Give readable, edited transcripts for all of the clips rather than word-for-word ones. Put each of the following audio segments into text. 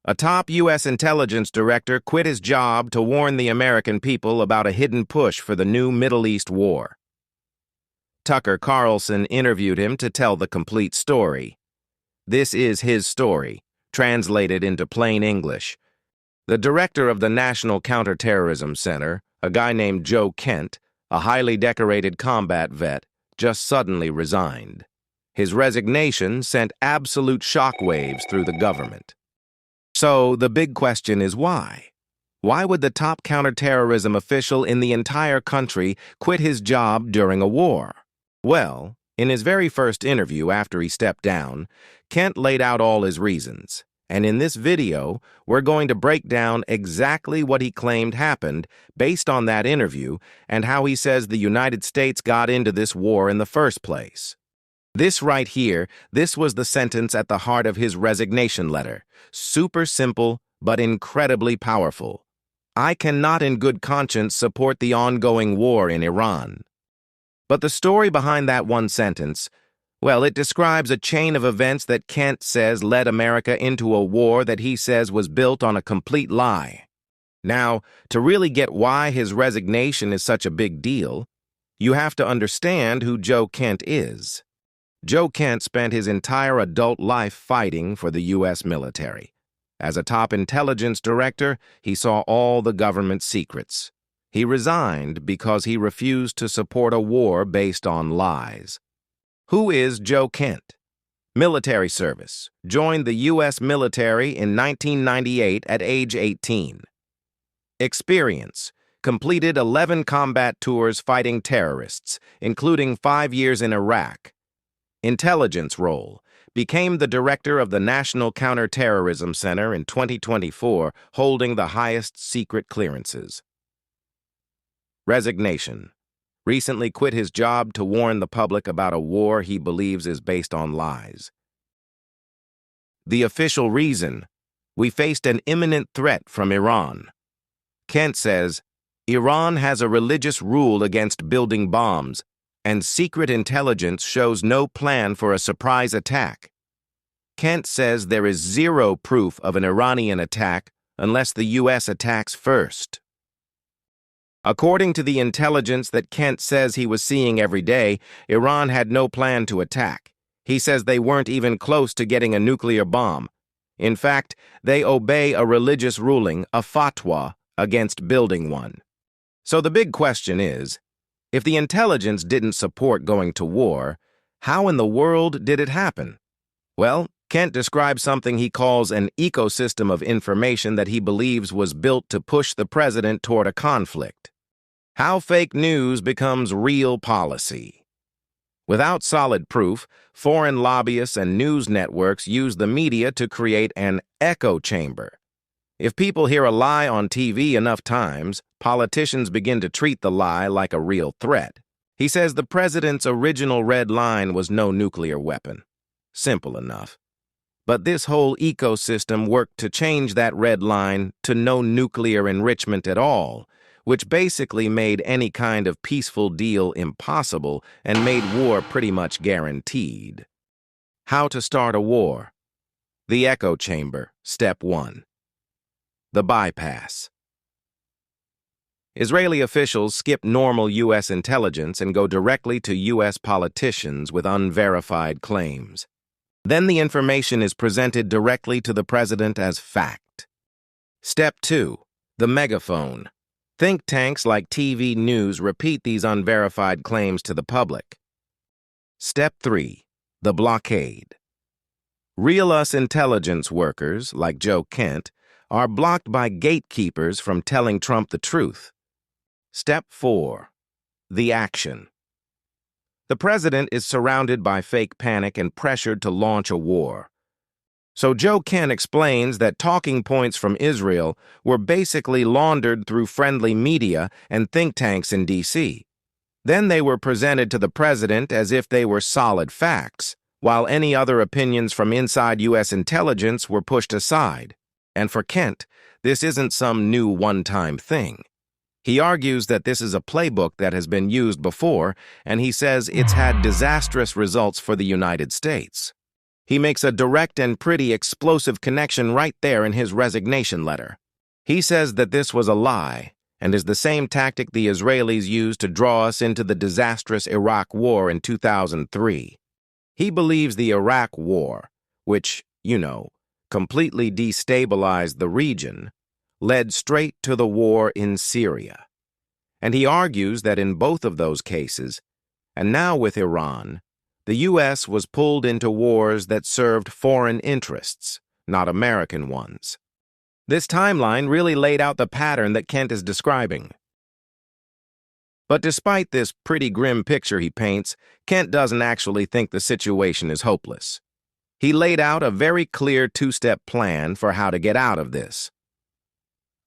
A top U.S. intelligence director quit his job to warn the American people about a hidden push for the new Middle East war. Tucker Carlson interviewed him to tell the complete story. This is his story, translated into plain English. The director of the National Counterterrorism Center, a guy named Joe Kent, a highly decorated combat vet, just suddenly resigned. His resignation sent absolute shockwaves through the government. So the big question is why? Why would the top counterterrorism official in the entire country quit his job during a war? Well, in his very first interview after he stepped down, Kent laid out all his reasons. And in this video, we're going to break down exactly what he claimed happened based on that interview and how he says the United States got into this war in the first place. This right here, this was the sentence at the heart of his resignation letter. Super simple, but incredibly powerful. I cannot in good conscience support the ongoing war in Iran. But the story behind that one sentence, well, it describes a chain of events that Kent says led America into a war that he says was built on a complete lie. Now, to really get why his resignation is such a big deal, you have to understand who Joe Kent is. Joe Kent spent his entire adult life fighting for the U.S. military. As a top intelligence director, he saw all the government secrets. He resigned because he refused to support a war based on lies. Who is Joe Kent? Military service. Joined the U.S. military in 1998 at age 18. Experience. Completed 11 combat tours fighting terrorists, including 5 years in Iraq. Intelligence role. Became the director of the National Counterterrorism Center in 2024, holding the highest secret clearances. Resignation. Recently quit his job to warn the public about a war he believes is based on lies. The official reason: we faced an imminent threat from Iran. Kent says, Iran has a religious rule against building bombs, and secret intelligence shows no plan for a surprise attack. Kent says there is zero proof of an Iranian attack unless the U.S. attacks first. According to the intelligence that Kent says he was seeing every day, Iran had no plan to attack. He says they weren't even close to getting a nuclear bomb. In fact, they obey a religious ruling, a fatwa, against building one. So the big question is, if the intelligence didn't support going to war, how in the world did it happen? Well, Kent describes something he calls an ecosystem of information that he believes was built to push the president toward a conflict. How fake news becomes real policy. Without solid proof, foreign lobbyists and news networks use the media to create an echo chamber. If people hear a lie on TV enough times, politicians begin to treat the lie like a real threat. He says the president's original red line was no nuclear weapon. Simple enough. But this whole ecosystem worked to change that red line to no nuclear enrichment at all, which basically made any kind of peaceful deal impossible and made war pretty much guaranteed. How to start a war. The echo chamber, step 1. The bypass. Israeli officials skip normal U.S. intelligence and go directly to U.S. politicians with unverified claims. Then the information is presented directly to the president as fact. Step 2. The megaphone. Think tanks like TV News repeat these unverified claims to the public. Step 3. The blockade. Real US intelligence workers, like Joe Kent, are blocked by gatekeepers from telling Trump the truth. Step 4. The action. The president is surrounded by fake panic and pressured to launch a war. So Joe Kent explains that talking points from Israel were basically laundered through friendly media and think tanks in D.C. Then they were presented to the president as if they were solid facts, while any other opinions from inside U.S. intelligence were pushed aside. And for Kent, this isn't some new one-time thing. He argues that this is a playbook that has been used before, and he says it's had disastrous results for the United States. He makes a direct and pretty explosive connection right there in his resignation letter. He says that this was a lie and is the same tactic the Israelis used to draw us into the disastrous Iraq War in 2003. He believes the Iraq War, which, completely destabilized the region, led straight to the war in Syria. And he argues that in both of those cases, and now with Iran, the U.S. was pulled into wars that served foreign interests, not American ones. This timeline really laid out the pattern that Kent is describing. But despite this pretty grim picture he paints, Kent doesn't actually think the situation is hopeless. He laid out a very clear two-step plan for how to get out of this.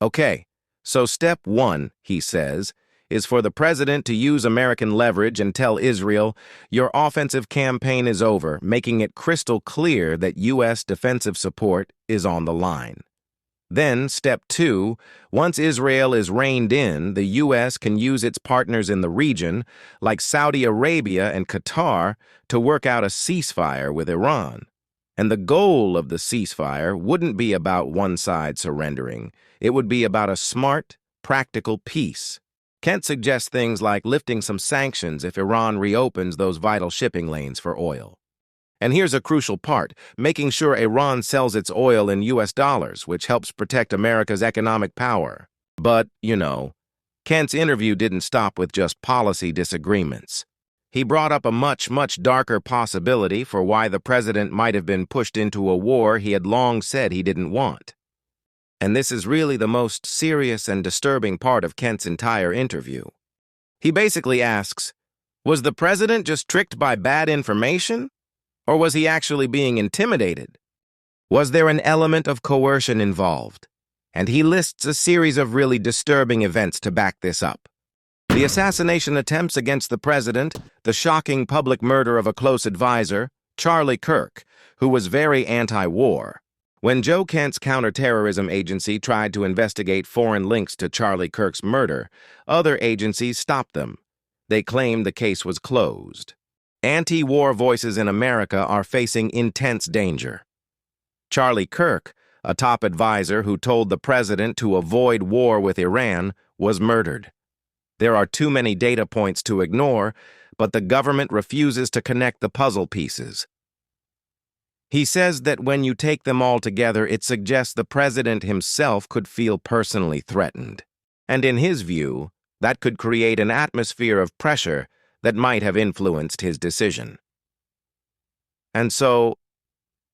Okay, so step 1, he says, is for the president to use American leverage and tell Israel, your offensive campaign is over, making it crystal clear that U.S. defensive support is on the line. Then, step 2, once Israel is reined in, the U.S. can use its partners in the region, like Saudi Arabia and Qatar, to work out a ceasefire with Iran. And the goal of the ceasefire wouldn't be about one side surrendering. It would be about a smart, practical peace. Kent suggests things like lifting some sanctions if Iran reopens those vital shipping lanes for oil. And here's a crucial part, making sure Iran sells its oil in U.S. dollars, which helps protect America's economic power. But, Kent's interview didn't stop with just policy disagreements. He brought up a much, much darker possibility for why the president might have been pushed into a war he had long said he didn't want. And this is really the most serious and disturbing part of Kent's entire interview. He basically asks, was the president just tricked by bad information? Or was he actually being intimidated? Was there an element of coercion involved? And he lists a series of really disturbing events to back this up. The assassination attempts against the president, the shocking public murder of a close advisor, Charlie Kirk, who was very anti-war. When Joe Kent's counterterrorism agency tried to investigate foreign links to Charlie Kirk's murder, other agencies stopped them. They claimed the case was closed. Anti-war voices in America are facing intense danger. Charlie Kirk, a top advisor who told the president to avoid war with Iran, was murdered. There are too many data points to ignore, but the government refuses to connect the puzzle pieces. He says that when you take them all together, it suggests the president himself could feel personally threatened. And in his view, that could create an atmosphere of pressure that might have influenced his decision. And so,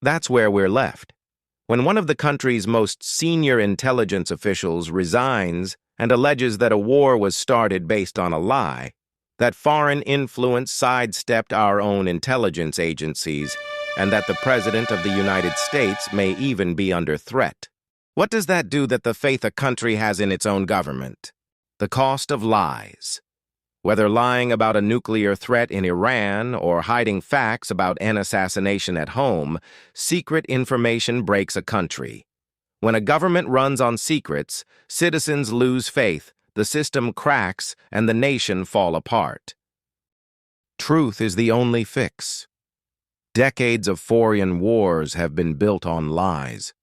that's where we're left. When one of the country's most senior intelligence officials resigns and alleges that a war was started based on a lie, that foreign influence sidestepped our own intelligence agencies, and that the President of the United States may even be under threat. What does that do that the faith a country has in its own government? The cost of lies. Whether lying about a nuclear threat in Iran or hiding facts about an assassination at home, secret information breaks a country. When a government runs on secrets, citizens lose faith, the system cracks, and the nation fall apart. Truth is the only fix. Decades of foreign wars have been built on lies.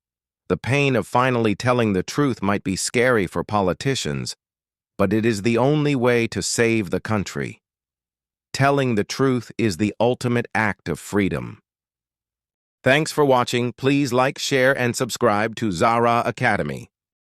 The pain of finally telling the truth might be scary for politicians, but it is the only way to save the country. Telling the truth is the ultimate act of freedom. Thanks for watching. Please like, share, and subscribe to Zara Academy.